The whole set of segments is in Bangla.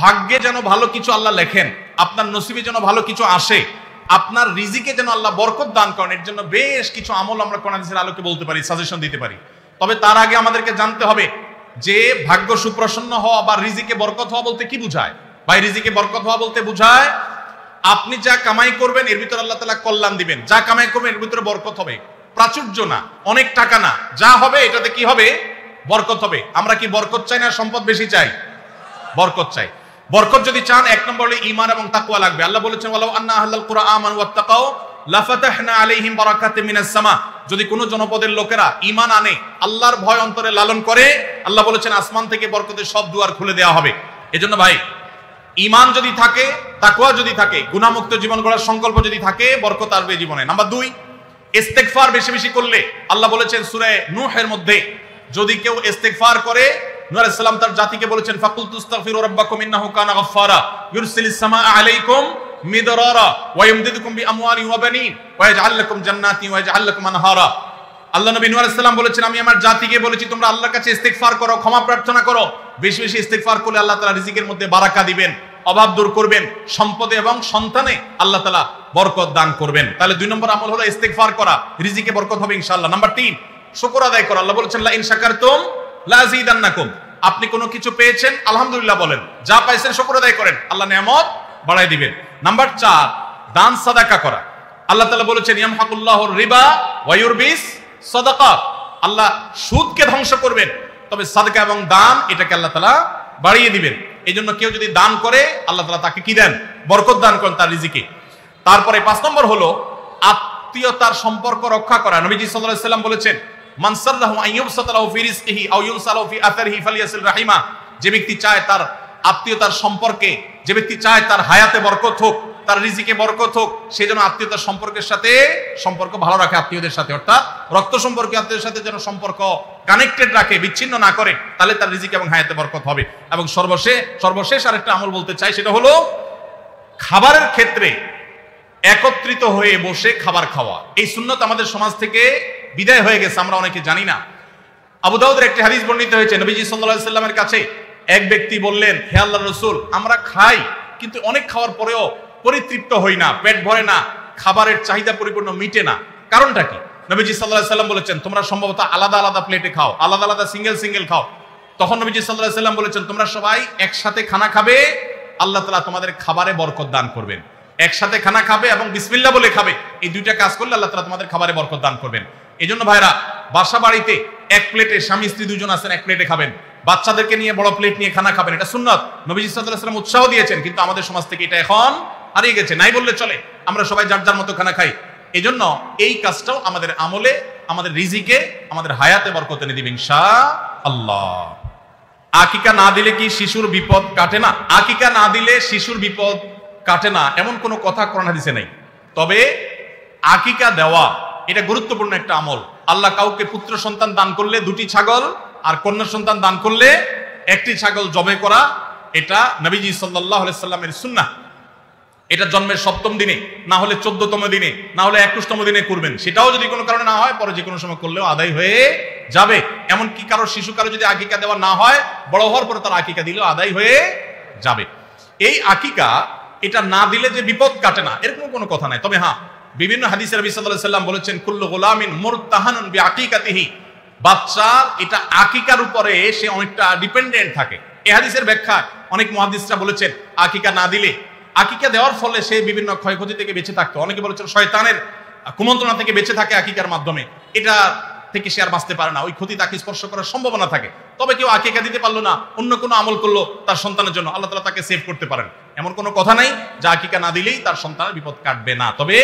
ভাগ্যে যেন ভালো কিছু আল্লাহ লেখেন, আপনার নসিবে যেন ভালো কিছু আসে, আপনার রিজিকে যেন আল্লাহ বরকত দান করেন, এর জন্য বেশ কিছু আমল আমরা কোরআন হাদিসের আলোকে বলতে পারি, সাজেশন দিতে পারি। তবে তার আগে আমাদেরকে জানতে হবে যে ভাগ্য সুপ্রসন্ন হওয়া বা রিজিকে বরকত হওয়া বলতে কি বুঝায়। ভাই, রিজিকে বরকত হওয়া বলতে বুঝায় আপনি যা কামাই করবেন এর ভিতরে আল্লাহ তাআলা কল্যাণ দিবেন, যা কামাই করবেন এর ভিতরে বরকত হবে। প্রাচুর্য না, অনেক টাকা না, যা হবে এটাতে কি হবে? বরকত হবে। আমরা কি বরকত চাই না সম্পদ বেশি চাই? বরকত চাই। বরকত যদি চান, এক নম্বর হলো ঈমান এবং তাকওয়া লাগবে। আল্লাহ বলেছেন ওয়ালাউ আন্না আহলাল কুরআ আমানু ওয়াত্তাকাউ লাফাতাহনা আলাইহিম বারাকাতিম মিনাস সামা। যদি কোনো জনপদের লোকেরা ঈমান আনে, আল্লাহর ভয় অন্তরে লালন করে, আল্লাহ বলেছেন আসমান থেকে বরকতের সব দুয়ার খুলে দেওয়া হবে। এজন্য ভাই, ঈমান যদি থাকে, তাকওয়া যদি থাকে, গুনাহমুক্ত জীবন গড়ার সংকল্প যদি থাকে, বরকত আসবে জীবনে। নাম্বার 2, ইস্তেগফার বেশি বেশি করলে। আল্লাহ বলেছেন সূরা নূহের মধ্যে, যদি কেউ ইস্তেগফার করে, নূহ আলাইহিস সালাম তার জাতিকে বলেছেন ফাকুল তুস্তাগফিরু রাব্বাকুম ইন্নাহু কানা গাফফারা ইউরসিলিস সামাআ আলাইকুম মিদরারা ওয়া ইমদিদুকুম বিআমওয়ালিন ওয়া বানিন ওয়া ইয়াজআল লাকুম জান্নাতিন ওয়া ইয়াজআল লাকুম আনহারা। আল্লাহ নবী নূহ আলাইহিস সালাম বলেছেন, আমি আমার জাতিকে বলেছি তোমরা আল্লাহর কাছে ইস্তেগফার করো, ক্ষমা প্রার্থনা করো। বেশি বেশি ইস্তেগফার করলে আল্লাহ তাআলা রিজিকের মধ্যে বারাকা দিবেন, অভাব দূর করবেন, সম্পদে এবং সন্তানে আল্লাহ তাআলা বরকত দান করবেন। তাহলে 2 নম্বর আমল হলো ইস্তেগফার করা, রিজিকে বরকত হবে ইনশাআল্লাহ। নাম্বার 3, শুকর আদায় করা। আল্লাহ বলেছেন লা ইন শাকারতুম লা আযীদান্নাকুম। আপনি কোনো কিছু পেয়েছেন, আলহামদুলিল্লাহ বলেন, যা পাইছেন শুকর আদায় করেন, আল্লাহ নিয়ামত বাড়ায় দিবেন। নাম্বার 4, দান সাদাকা করা। আল্লাহ তাআলা বলেছেন ইয়ামহাকুল্লাহুর রিবা ওয়া ইউরবিস সাদাকাত। আল্লাহ সুদকে ধ্বংস করবেন, তবে সাদাকা এবং দান এটাকে আল্লাহ তাআলা বাড়িয়ে দিবেন। এইজন্য কেউ যদি দান করে, আল্লাহ তাআলা তাকে কি দেন? বরকত দান করেন তার রিজিকে। তারপরে 5 নম্বর হলো আত্মীয়তার সম্পর্ক রক্ষা করা। নবীজি সাল্লাল্লাহু আলাইহি ওয়াসাল্লাম বলেছেন মান সাল্লাহু আইয়ুবসাতা লাহু ফি রিজকিহি আও ইউনসালাহু ফি আথারিহি ফালিয়াসিল রাহিমা। যে ব্যক্তি চায় তার আত্মীয়তার সম্পর্কে, যে ব্যক্তি চায় তার হায়াতে বরকত হোক, তার রিজিকে বরকত হোক, সেই জন্য আত্মীয়তার সম্পর্কের সাথে সম্পর্ক ভালো রাখে, আত্মীয়দের সাথে, অর্থাৎ রক্ত সম্পর্কে আত্মীয়দের সাথে যেন সম্পর্ক কানেক্টেড রাখে, বিচ্ছিন্ন না করে, তাহলে তার রিজিক এবং হায়াতে বরকত হবে। এবং সর্বশেষ আরেকটা আমল বলতে চাই, সেটা হলো খাবারের ক্ষেত্রে একত্রিত হয়ে বসে খাবার খাওয়া। এই সুন্নত আমাদের সমাজ থেকে বিদায় হয়ে গেছে, আমরা অনেকে জানি না। আবু দাউদের একটি হাদিস বর্ণিত হয়েছে, নবীজি সাল্লাল্লাহু আলাইহি সাল্লামের কাছে এক ব্যক্তি বললেন, হে আল্লাহর রাসূল, আমরা খাই কিন্তু অনেক খাওয়ার পরেও পরিতৃপ্ত হই না, পেট ভরে না, খাবারের চাহিদা পরিপূর্ণ মিটে না, কারণটা কি? নবীজি সাল্লাল্লাহু আলাইহি সাল্লাম বলেছেন তোমরা সম্ভবত আলাদা আলাদা প্লেটে খাও, আলাদা আলাদা সিঙ্গেল খাও। তখন নবীজি সাল্লাল্লাহু আলাইহি সাল্লাম বলেছেন তোমরা সবাই একসাথে খানা খাবে, আল্লাহ তাআলা তোমাদের খাবারে বরকত দান করবেন। একসাথে খানা খাবে এবং বিসমিল্লাহ বলে খাবে, এই দুইটা কাজ করলে আল্লাহ তাআলা তোমাদের খাবারে বরকত দান করবেন। এজন্য ভাইরা, বাসা বাড়িতে এক প্লেটে স্বামী স্ত্রী দুজন আছেন, এক প্লেটে খাবেন। বাচ্চাদেরকে নিয়ে বড় প্লেট নিয়ে খানা খাবেন, এটা সুন্নাত। নবীজি সাল্লাল্লাহু আলাইহি ওয়াসাল্লাম উৎসাহ দিয়েছেন, কিন্তু আমাদের সমাজ থেকে এটা এখন হারিয়ে গেছে, নাই বললে চলে। আমরা সবাই যার যার মতো খানা খাই। এজন্য এই কাজটাও আমাদের আমলে, আমাদের রিজিকে, আমাদের হায়াতে বরকত এনে দিবেন ইনশাআল্লাহ। আকিকা না দিলে কি শিশুর বিপদ কাটে না? আকিকা না দিলে শিশুর বিপদ কাটে না এমন কোনো কথা কোরআন হাদিসে নেই। তবে আকিকা দেওয়া এটা গুরুত্বপূর্ণ একটা আমল। আল্লাহ কাউকে পুত্র সন্তান দান করলে 2টি ছাগল, আর কন্যা সন্তান দান করলে 1টি ছাগল জবে করা, এটা নবীজি সাল্লাল্লাহু আলাইহি সাল্লামের সুন্নাহ। এটা জন্মের 7ম দিনে, না হলে 14তম দিনে, না হলে 21তম দিনে করবেন। সেটাও যদি কোনো কারণে না হয়, পরে যে কোনো সময় করলেও আদায় হয়ে যাবে। এমনকি কারো শিশু কারো যদি আকিকা দেওয়া না হয়, বড় হওয়ার পরে তার আকিকা দিলেও আদায় হয়ে যাবে। এই আকিকা এটা না দিলে যে বিপদ কাটে না এরকম কোনো কথা নাই। তবে হ্যাঁ, বিভিন্ন হাদিসে নবী সাল্লাল্লাহু আলাইহি সাল্লাম বলেছেন কুল্লু গুলামিন মুরতাহানুন বিআকিকাতিহি। বাচ্চা এটা আকিকার উপরে সে অনেকটা ডিপেন্ডেন্ট থাকে। এই হাদিসের ব্যাখ্যা অনেক মুহাদ্দিসরা বলেছেন আকিকা না দিলে, আকিকা দেওয়ার ফলে সে বিভিন্ন ক্ষয়ক্ষতি থেকে বেঁচে থাকতো। অনেকে বলেছেন শয়তানের কুমন্ত্রণা থেকে বেঁচে থাকে আকিকার মাধ্যমে, এটা থেকে সে আর বাঁচতে পারে না, ওই ক্ষতি তাকে স্পর্শ করার সম্ভাবনা থাকে। তবে কেউ আকিকা দিতে পারলো না, অন্য কোনো আমল করলো তার সন্তানের জন্য, আল্লাহ তাআলা তাকে সেভ করতে পারেন। এমন কোনো কথা নাই যে আকিকা না দিলেই তার সন্তানের বিপদ কাটবে না। তবে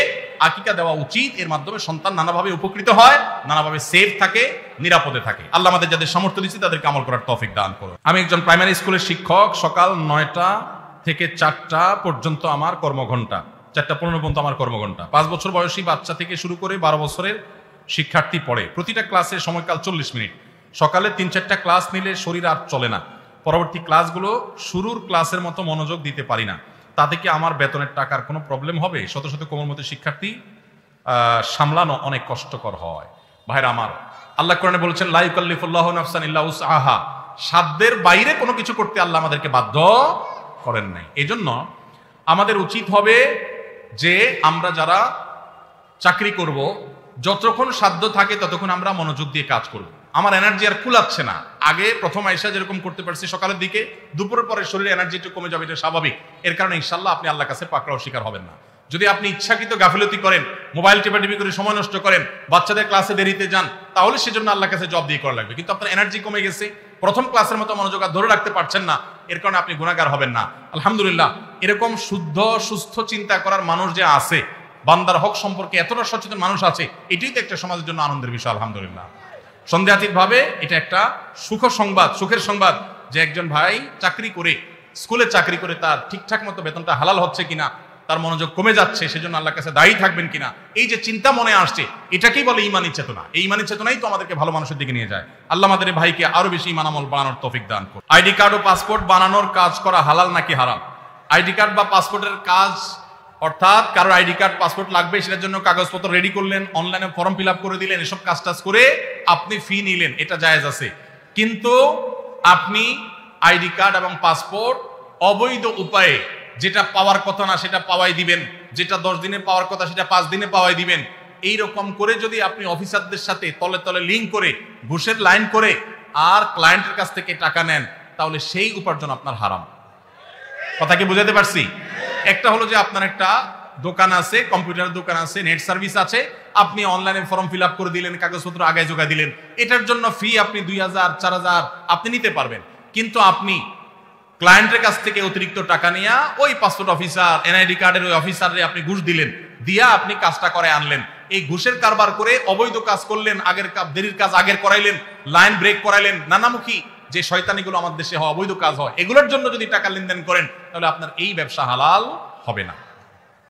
আকিকা দেওয়া উচিত, এর মাধ্যমে সন্তান নানাভাবে উপকৃত হয়, নানাভাবে সেভ থাকে, নিরাপদে থাকে। আল্লাহ আমাদের যাদের সামর্থ্য দিচ্ছে তাদেরকে আমল করার তৌফিক দান করুন। আমি একজন প্রাইমারি স্কুলের শিক্ষক। সকাল 9টা থেকে 4টা পর্যন্ত আমার কর্মঘণ্টা, 4টা 15 পর্যন্ত আমার কর্মঘণ্টা। 5 বছর বয়সী বাচ্চা থেকে শুরু করে 12 বছরের শিক্ষার্থী পড়ে। প্রতিটা ক্লাসের সময়কাল 40 মিনিট। সকালে 3-4টা ক্লাস নিলে শরীর আর চলে না। পরবর্তী ক্লাসগুলো শুরুর ক্লাসের মতো মনোযোগ দিতে পারি না। তাতে কি আমার বেতনের টাকার কোনো প্রবলেম হবে? শত শত কোমলমতি শিক্ষার্থী সামলানো অনেক কষ্টকর হয়। ভাইরা আমার, আল্লাহ কোরআনে বলেছেন লা ইউকাল্লিফুল্লাহু নাফসান ইল্লা উসআহা। সাধ্যের বাইরে কোনো কিছু করতে আল্লাহ আমাদেরকে বাধ্য করেন নাই। এজন্য আমাদের উচিত হবে যে আমরা যারা চাকরি করব যতক্ষণ সাধ্য থাকে ততক্ষণ আমরা মনোযোগ দিয়ে কাজ করব। আমার এনার্জি আর কুলাচ্ছে না। আগে প্রথম আইসা যেরকম করতে পারছি সকালের দিকে, দুপুরের পরে শরীরে এনার্জি একটু কমে যাবে, এটা স্বাভাবিক। এর কারণে ইনশাল্লাহ আপনি আল্লাহর কাছে পাকড়াও শিকার হবেন না। যদি আপনি ইচ্ছাকৃত গাফিলতি করেন, মোবাইল টেপাটিপি করে সময় নষ্ট করেন, বাচ্চাদের ক্লাসে দেরিতে যান, তাহলে সেজন্য আল্লাহর কাছে জব দিয়ে করা লাগবে। কিন্তু আপনার এনার্জি কমে গেছে, প্রথম ক্লাসের মতো মনোযোগ আর ধরে রাখতে পারছেন না, এর কারণে আপনি গুনাহগার হবেন না। আলহামদুলিল্লাহ, এরকম শুদ্ধ সুস্থ চিন্তা করার মানুষ যে আছে, বান্দার হক সম্পর্কে এতটা সচেতন মানুষ আছে, এটাই তো একটা সমাজের জন্য আনন্দের বিষয়। আলহামদুলিল্লাহ, সন্দেহাতীত ভাবে এটা একটা সুখের সংবাদ যে একজন ভাই চাকরি করে, স্কুলে চাকরি করে তার ঠিকঠাক মতো বেতনটা হালাল হচ্ছে কিনা, তার মনোযোগ কমে যাচ্ছে, সেজন্য আল্লাহর কাছে দায়ী থাকবেন কিনা, এই যে চিন্তা মনে আসছে, এটাকেই বলে ঈমানী চেতনা। এই ঈমানী চেতনাই তো আমাদেরকে ভালো মানুষের দিকে নিয়ে যায়। আল্লাহ আমাদের ভাইকে আরো বেশি ঈমান আমল বানানোর তৌফিক দান করুন। আইডি কার্ড ও পাসপোর্ট বানানোর কাজ করা হালাল নাকি হারাম? আইডি কার্ড বা পাসপোর্টের কাজ, অর্থাৎ কারোর আইডি কার্ড পাসপোর্ট লাগবে, সেটার জন্য কাগজপত্র রেডি করলেন, অনলাইনে ফর্ম ফিল আপ করে দিলেন, এসব কাজ টাজ করে আপনি ফি নিলেন, এটা জায়েজ আছে। কিন্তু আপনি আইডি কার্ড এবং পাসপোর্ট অবৈধ উপায়ে, যেটা পাওয়ার কথা না সেটা পাওয়াই দিবেন, যেটা 10 দিনে পাওয়ার কথা সেটা 5 দিনে পাওয়াই দিবেন, এই রকম করে যদি আপনি অফিসারদের সাথে তলে তলে লিঙ্ক করে, ঘুষের লাইন করে আর ক্লায়েন্টের কাছ থেকে টাকা নেন, তাহলে সেই উপার্জন আপনার হারাম। কথা কি বুঝাতে পারছি? একটা হলো যে আপনার একটা দোকান আছে, কম্পিউটার দোকান আছে, নেট সার্ভিস আছে, আপনি অনলাইনে ফর্ম ফিল আপ করে দিলেন, কাগজপত্র আগে জোগাড় দিলেন, এটার জন্য ফি আপনি 2000 4000 আপনি নিতে পারবেন। কিন্তু আপনি ক্লায়েন্টের কাছ থেকে অতিরিক্ত টাকা নিয়ে ওই পাসপোর্ট অফিসার, এনআইডি কার্ডের ওই অফিসারে আপনি ঘুষ দিলেন, দিয়া আপনি কাজটা করে আনলেন, এই ঘুষের কারবার করে অবৈধ কাজ করলেন, দেরির কাজ আগের করাইলেন, লাইন ব্রেক করাইলেন, নানামুখী যে শয়তানিগুলো আমাদের দেশে হয়, অবৈধ কাজ হয়, এগুলোর জন্য যদি টাকা লেনদেন করেন, তাহলে আপনার এই ব্যবসা হালাল হবে না।